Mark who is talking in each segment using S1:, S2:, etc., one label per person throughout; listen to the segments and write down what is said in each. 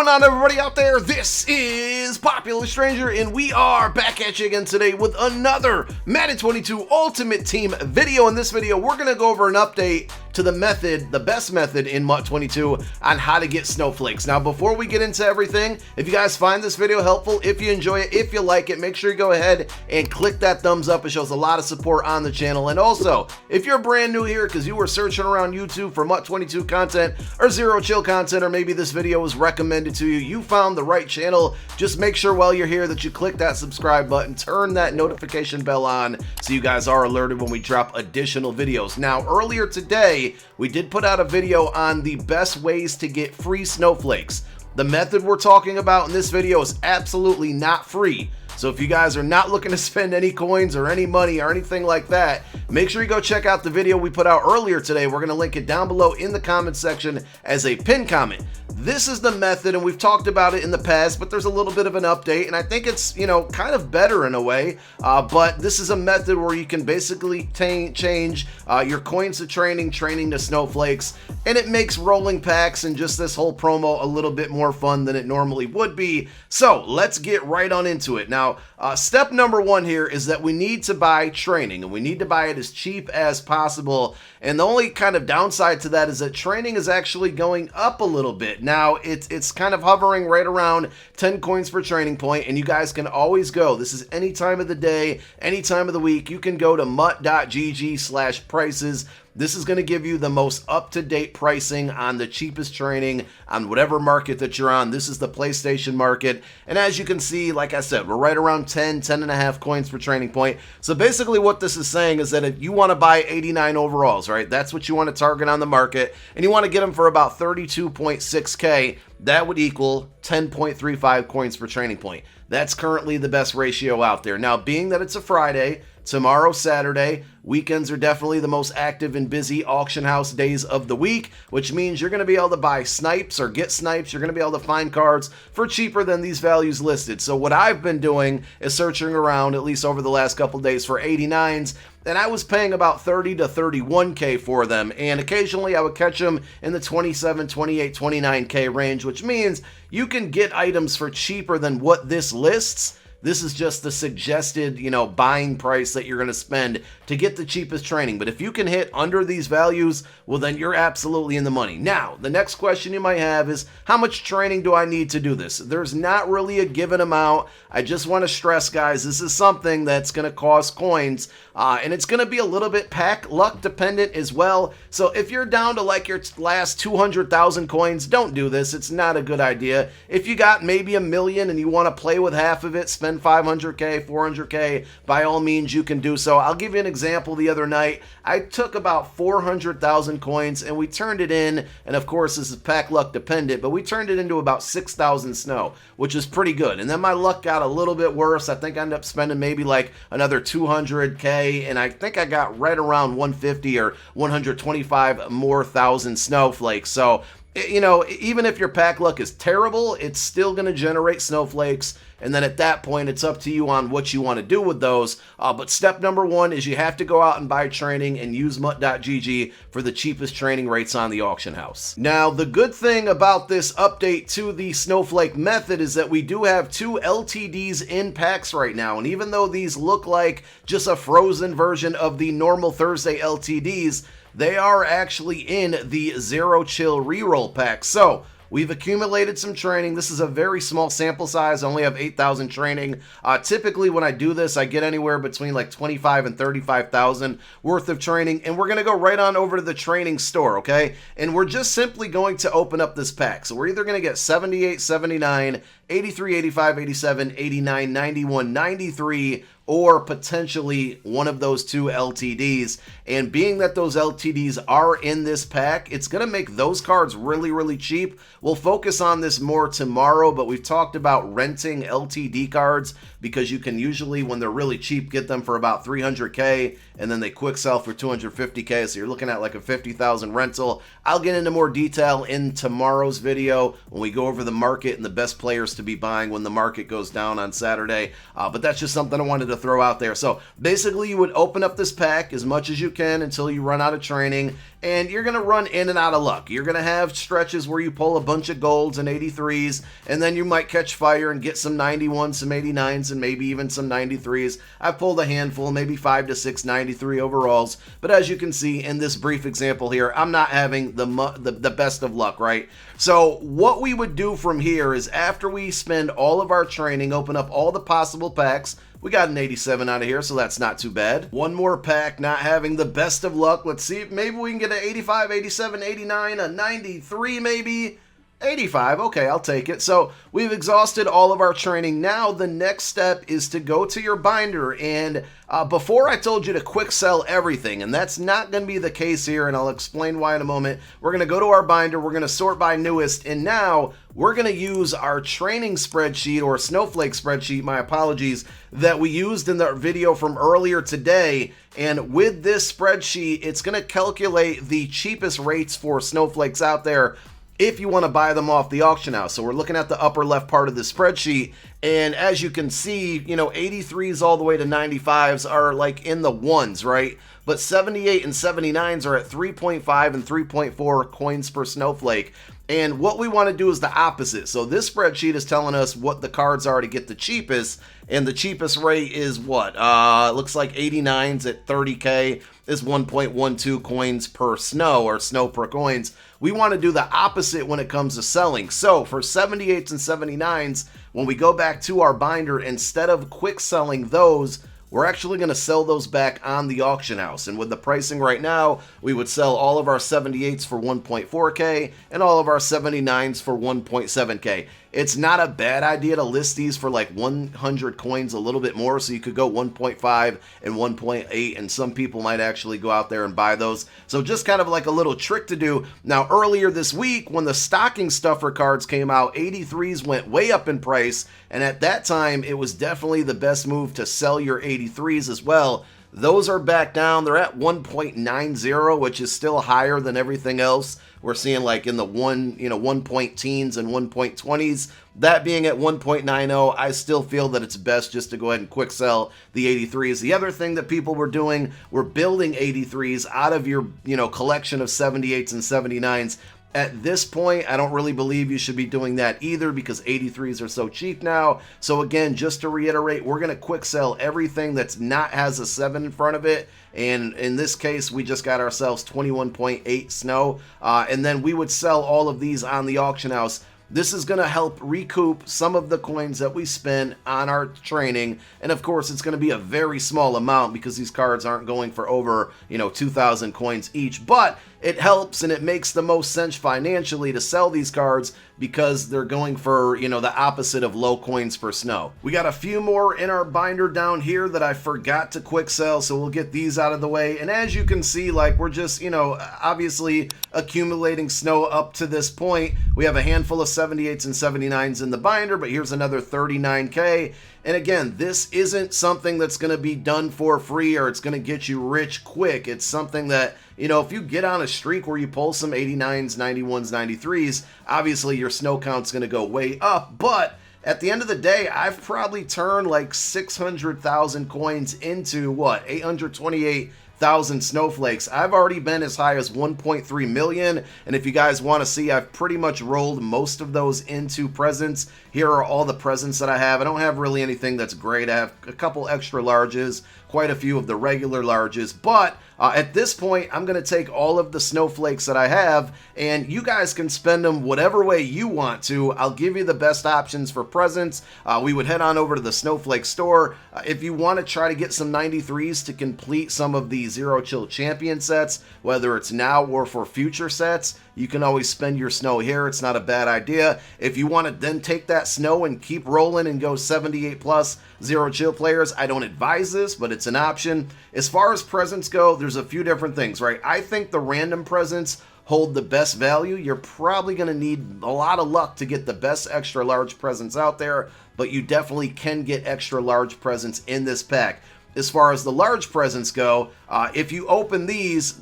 S1: going on, everybody out there? This is Popular Stranger, and we are back at you again today with another Madden 22 Ultimate Team video. In this video, we're going to go over an update to the method, the best method in MUT 22 on how to get snowflakes. Now, before we get into everything, if you guys find this video helpful, if you enjoy it, if you like it, make sure you go ahead and click that thumbs up. It shows a lot of support on the channel. And also, if you're brand new here because you were searching around YouTube for MUT 22 content or Zero Chill content, or maybe this video was recommended to you, you found the right channel. Just make sure while you're here that you click that subscribe button, turn that notification bell on so you guys are alerted when we drop additional videos. Now, earlier today, we did put out a video on the best ways to get free snowflakes. The method we're talking about in this video is absolutely not free. So if you guys are not looking to spend any coins or any money or anything like that, make sure you go check out the video we put out earlier today. We're going to link it down below in the comment section as a pinned comment. This is the method, and we've talked about it in the past, but there's a little bit of an update, and I think it's, kind of better in a way. But this is a method where you can basically change your coins to training to snowflakes, and it makes rolling packs and just this whole promo a little bit more fun than it normally would be. So let's get right on into it. Now, step number one here is that we need to buy training, and we need to buy it as cheap as possible. And the only kind of downside to that is that training is actually going up a little bit. Now, it's kind of hovering right around 10 coins per training point, and you guys can always go. This is any time of the day, any time of the week. You can go to mut.gg/prices. This is going to give you the most up-to-date pricing on the cheapest training on whatever market that you're on. This is the PlayStation market. And as you can see, like I said, we're right around 10 and a half coins per training point. So basically what this is saying is that if you want to buy 89 overalls, right, that's what you want to target on the market, and you want to get them for about 32.6K, that would equal 10.35 coins per training point. That's currently the best ratio out there. Now, being that it's a Friday, tomorrow, Saturday, weekends are definitely the most active and busy auction house days of the week, which means you're going to be able to buy snipes or get snipes. You're going to be able to find cards for cheaper than these values listed. So what I've been doing is searching around, at least over the last couple days, for 89s, and I was paying about 30 to 31K for them, and occasionally I would catch them in the 27, 28, 29K range, which means you can get items for cheaper than what this lists. This is just the suggested, buying price that you're going to spend to get the cheapest training. But if you can hit under these values, well, then you're absolutely in the money. Now, the next question you might have is, how much training do I need to do this? There's not really a given amount. I just want to stress, guys, this is something that's going to cost coins, and it's going to be a little bit pack luck dependent as well. So if you're down to like your last 200,000 coins, don't do this. It's not a good idea. If you got maybe 1 million and you want to play with half of it, spend 500K, 400K, by all means you can do so. I'll give you an example. The other night I took about 400,000 coins and we turned it in, and of course this is pack luck dependent, but we turned it into about 6,000 snow, which is pretty good. And then my luck got a little bit worse. I think I ended up spending maybe like another 200K, and I think I got right around 150 or 125 more thousand snowflakes. So even if your pack luck is terrible, it's still going to generate snowflakes. And then at that point, it's up to you on what you want to do with those. But step number one is you have to go out and buy training and use mut.gg for the cheapest training rates on the auction house. Now, the good thing about this update to the snowflake method is that we do have 2 LTDs in packs right now. And even though these look like just a frozen version of the normal Thursday LTDs, they are actually in the Zero Chill reroll pack. So we've accumulated some training. This is a very small sample size. I only have 8,000 training. Typically, when I do this, I get anywhere between like 25 and 35,000 worth of training. And we're going to go right on over to the training store, okay? And we're just simply going to open up this pack. So we're either going to get 78, 79, 83, 85, 87, 89, 91, 93, or potentially one of those 2 LTDs. And being that those LTDs are in this pack, it's going to make those cards really, really cheap. We'll focus on this more tomorrow, but we've talked about renting LTD cards because you can usually, when they're really cheap, get them for about 300K, and then they quick sell for 250K, so you're looking at like a 50,000 rental. I'll get into more detail in tomorrow's video when we go over the market and the best players to be buying when the market goes down on Saturday, but that's just something I wanted to throw out there. So basically, you would open up this pack as much as you can until you run out of training, and you're going to run in and out of luck. You're going to have stretches where you pull a bunch of golds and 83s, and then you might catch fire and get some 91s, some 89s, and maybe even some 93s. I've pulled a handful, maybe 5 to 6 93 overalls, but as you can see in this brief example here, I'm not having the best of luck, right? So what we would do from here is after we spend all of our training, open up all the possible packs. We got an 87 out of here, so that's not too bad. One more pack, not having the best of luck. Let's see, maybe we can get an 85, 87, 89, a 93 maybe. 85, okay, I'll take it. So we've exhausted all of our training. Now the next step is to go to your binder, and before I told you to quick sell everything, and that's not going to be the case here, and I'll explain why in a moment. We're going to go to our binder, we're going to sort by newest, and now we're going to use our training spreadsheet, or Snowflake spreadsheet, my apologies, that we used in the video from earlier today. And with this spreadsheet, it's going to calculate the cheapest rates for snowflakes out there if you want to buy them off the auction house. So we're looking at the upper left part of the spreadsheet, and as you can see, 83s all the way to 95s are like in the ones, right? But 78 and 79s are at 3.5 and 3.4 coins per snowflake. And what we want to do is the opposite. So this spreadsheet is telling us what the cards are to get the cheapest, and the cheapest rate is what? It looks like 89s at 30k is 1.12 coins per snow, or snow per coins. We want to do the opposite when it comes to selling. So for 78s and 79s, when we go back to our binder, instead of quick selling those, we're actually going to sell those back on the auction house. And with the pricing right now, we would sell all of our 78s for 1.4k and all of our 79s for 1.7k. It's not a bad idea to list these for like 100 coins, a little bit more, so you could go 1.5 and 1.8, and some people might actually go out there and buy those. So just kind of like a little trick to do. Now, earlier this week, when the stocking stuffer cards came out, 83s went way up in price, and at that time, it was definitely the best move to sell your 83s as well. Those are back down. They're at 1.90, which is still higher than everything else. We're seeing like in the 1.teens and 1.20s. That being at 1.90, I still feel that it's best just to go ahead and quick sell the 83s. The other thing that people were doing were building 83s out of your, collection of 78s and 79s. At this point, I don't really believe you should be doing that either, because 83s are so cheap now. So again, just to reiterate, we're going to quick sell everything that's not has a 7 in front of it. And in this case, we just got ourselves 21.8 snow. And then we would sell all of these on the auction house. This is going to help recoup some of the coins that we spent on our training. And of course, it's going to be a very small amount because these cards aren't going for over, 2,000 coins each. But it helps, and it makes the most sense financially to sell these cards because they're going for, the opposite of low coins per snow. We got a few more in our binder down here that I forgot to quick sell, so we'll get these out of the way. And as you can see, like, we're just, obviously accumulating snow up to this point. We have a handful of 78s and 79s in the binder, but here's another 39k. And again, this isn't something that's going to be done for free or it's going to get you rich quick. It's something that, if you get on a streak where you pull some 89s, 91s, 93s, obviously your snow count's going to go way up. But at the end of the day, I've probably turned like 600,000 coins into what? 828,000 snowflakes. I've already been as high as 1.3 million, and if you guys want to see, I've pretty much rolled most of those into presents. Here are all the presents that I have. I don't have really anything that's great. I have a couple extra larges, quite a few of the regular larges, but at this point, I'm going to take all of the snowflakes that I have, and you guys can spend them whatever way you want to. I'll give you the best options for presents. We would head on over to the Snowflake store. If you want to try to get some 93s to complete some of the Zero Chill Champion sets, whether it's now or for future sets, you can always spend your snow here. It's not a bad idea. If you want to then take that snow and keep rolling and go 78 plus Zero Chill players, I don't advise this, but it's an option. As far as presents go, there's a few different things, right? I think the random presents hold the best value. You're probably going to need a lot of luck to get the best extra large presents out there, but you definitely can get extra large presents in this pack. As far as the large presents go, if you open these,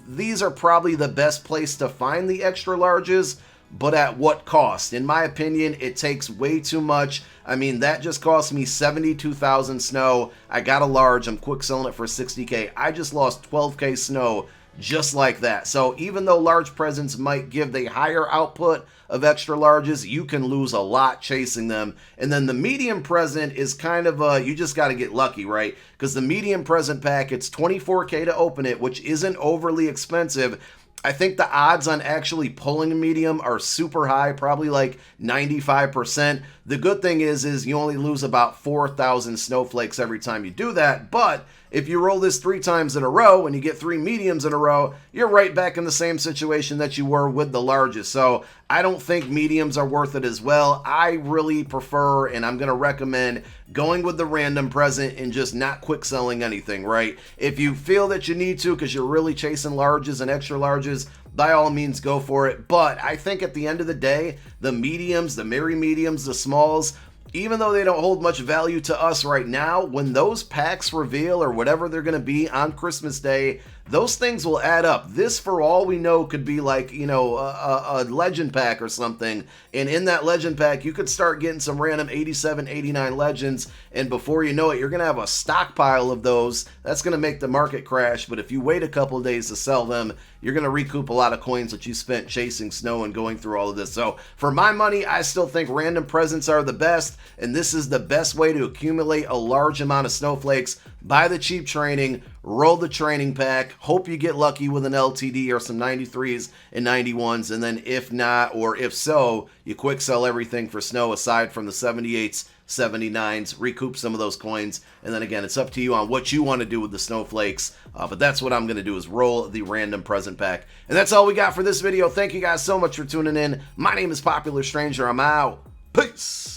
S1: these are probably the best place to find the extra larges, but at what cost? In my opinion, it takes way too much. I mean, that just cost me 72,000 snow. I got a large. I'm quick selling it for 60k. I just lost 12k snow just like that. So even though large presents might give the higher output of extra larges, you can lose a lot chasing them. And then the medium present is kind of you just got to get lucky, right? Because the medium present pack, it's $24K to open it, which isn't overly expensive. I think the odds on actually pulling a medium are super high, probably like 95%. The good thing is you only lose about 4,000 snowflakes every time you do that. But if you roll this 3 times in a row and you get 3 mediums in a row, you're right back in the same situation that you were with the largest. So I don't think mediums are worth it as well. I really prefer, and I'm going to recommend, going with the random present and just not quick selling anything, right? If you feel that you need to because you're really chasing larges and extra larges, by all means go for it. But I think at the end of the day, the mediums, the merry mediums, the smalls, even though they don't hold much value to us right now, when those packs reveal or whatever they're going to be on Christmas Day, those things will add up. This, for all we know, could be like, you know, a legend pack or something. And in that legend pack, you could start getting some random 87, 89 legends. And before you know it, you're going to have a stockpile of those. That's going to make the market crash. But if you wait a couple of days to sell them, you're going to recoup a lot of coins that you spent chasing snow and going through all of this. So for my money, I still think random presents are the best. And this is the best way to accumulate a large amount of snowflakes. Buy the cheap training, roll the training pack, hope you get lucky with an LTD or some 93s and 91s, and then if not, or if so, you quick sell everything for snow aside from the 78s, 79s, recoup some of those coins, and then again, it's up to you on what you want to do with the snowflakes, but that's what I'm going to do, is roll the random present pack. And that's all we got for this video. Thank you guys so much for tuning in. My name is Popular Stranger. I'm out. Peace!